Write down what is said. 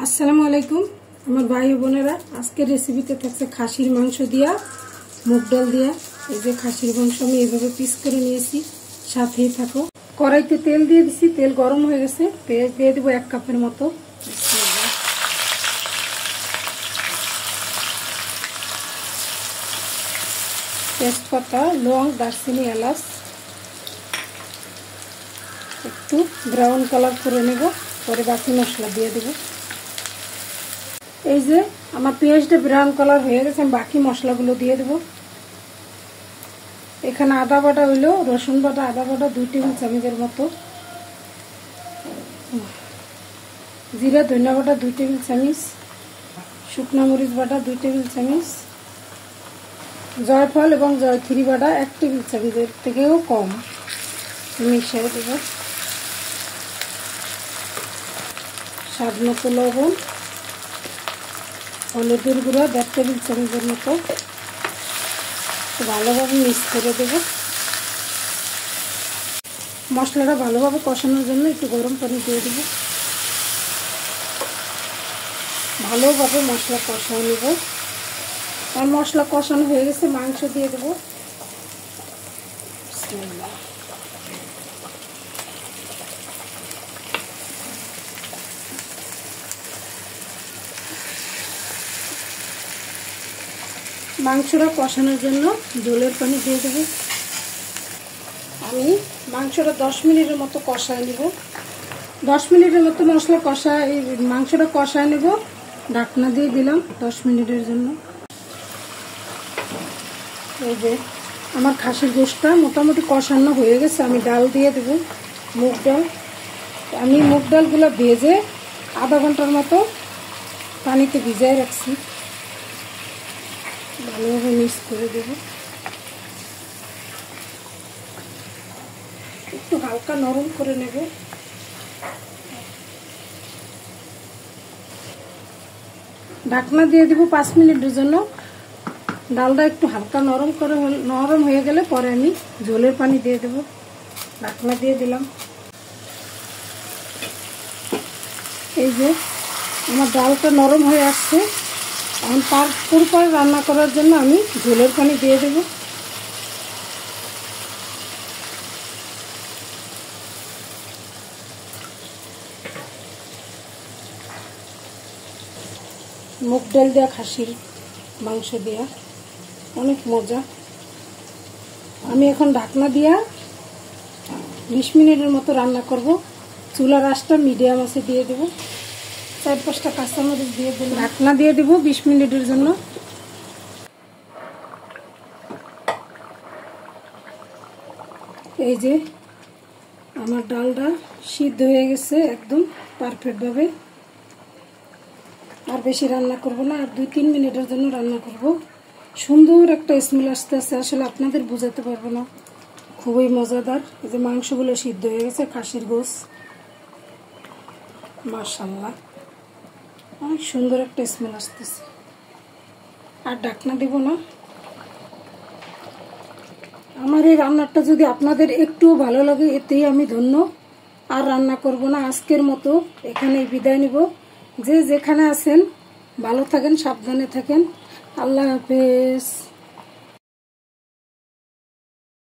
আসসালামু আলাইকুম আমার ভাই বোনেরা, আজকের রেসিপিতে থাকছে খাসির মাংস দিয়া মুগ ডাল দিয়া। এই যে খাসির মাংস আমি এইভাবে পিস করে নিয়েছি, সাথেই থাকো। কড়াইতে তেল দিয়ে দিছি, তেল গরম হয়ে গেছে, পেঁয়াজ দিয়ে দেবো 1 কাপের মতো। তেজপাতা, লং, দারচিনি, এলাচ একটু ব্রাউন কালার করে নেব, পরে বাকি মশলা দিয়ে দেব। এই যে আমার পেঁয়াজটা ব্রাউন কালার হয়ে গেছে, আমি বাকি মশলাগুলো দিয়ে দেব। এখানে আদা বাটা হইলো, রসুন বাটা, আদা বাটা 2 টেবিল চামচের মতো, জিরা ধনিয়া বাটা 2 টেবিল চামচ, শুকনো মরিচ বাটা 2 টেবিল চামচ, জয়ফল এবং জয়ত্রী বাটা 1 টেবিল চামচের থেকেও কম মিশিয়ে দেব। স্বাদ মতো লবণ, হলুদের গুঁড়া 1.5 টেবিল চামচের মতো, ভালোভাবে মিক্স করে দেব। মশলাটা ভালোভাবে কষানোর জন্য একটু গরম পানি দিয়ে দেব। ভালোভাবে মশলা কষানো নেব। আর মশলা কষানো হয়ে গেছে, মাংস দিয়ে দেব। মাংসটা কষানোর জন্য জলের পানি দিয়ে দেব। আমি মাংসটা 10 মিনিটের মতো কষায় নেব। 10 মিনিটের মতো মশলা কষায় মাংসটা কষায় নেব। ঢাকনা দিয়ে দিলাম 10 মিনিটের জন্য। এই যে আমার খাসির গোশটা মোটামুটি কষানো হয়ে গেছে, আমি ডাল দিয়ে দেব, মুগ ডাল। আমি মুগ ডালগুলো ভেজে আধা ঘন্টার মতো পানিতে ভিজায় রাখছি। ভালোভাবে মিক্স করে দেব। একটু হালকা নরম করে নেব। ঢাকনা দিয়ে দেব 5 মিনিটের জন্য। ডালটা একটু হালকা নরম হয়ে গেলে পরে আমি ঝোলের পানি দিয়ে দেব। ঢাকনা দিয়ে দিলাম। এই যে আমার ডালটা নরম হয়ে আসছে, এখন পুরোপুরি রান্না করার জন্য আমি ঝোলের পানি দিয়ে দেব। মুগ ডাল দেওয়া খাসির মাংস দেওয়া অনেক মজা। আমি এখন ঢাকনা দিয়া 20 মিনিটের মতো রান্না করব। চুলার আঁচটা মিডিয়াম আছে দিয়ে দেব। 4-5টা কাঁচামরিচ দিয়ে দেব। ঢাকনা দিয়ে দেব 20 মিনিটের জন্য। এই যে আমার ডালটা সিদ্ধ হয়ে গেছে একদম পারফেক্টভাবে। আর বেশি রান্না করব না, আর 2-3 মিনিটের জন্য রান্না করব। সুন্দর একটা স্মেল আসতেছে, আসলে আপনাদের বোঝাতে পারবো না, খুবই মজাদার। এই যে মাংসগুলো সিদ্ধ হয়ে গেছে, খাসির গোশ, মাশাআল্লাহ অনেক সুন্দর একটা স্মেল আসতেছে। আর ঢাকনা দেব না। আমার এই রান্নাটা যদি আপনাদের একটু ভালো লাগে, এতেই আমি ধন্য। আর রান্না করব না, আজকের মতো এখানেই বিদায় নিব। যে যেখানে আছেন ভালো থাকেন, সাবধানে থাকেন। আল্লাহ হাফেজ।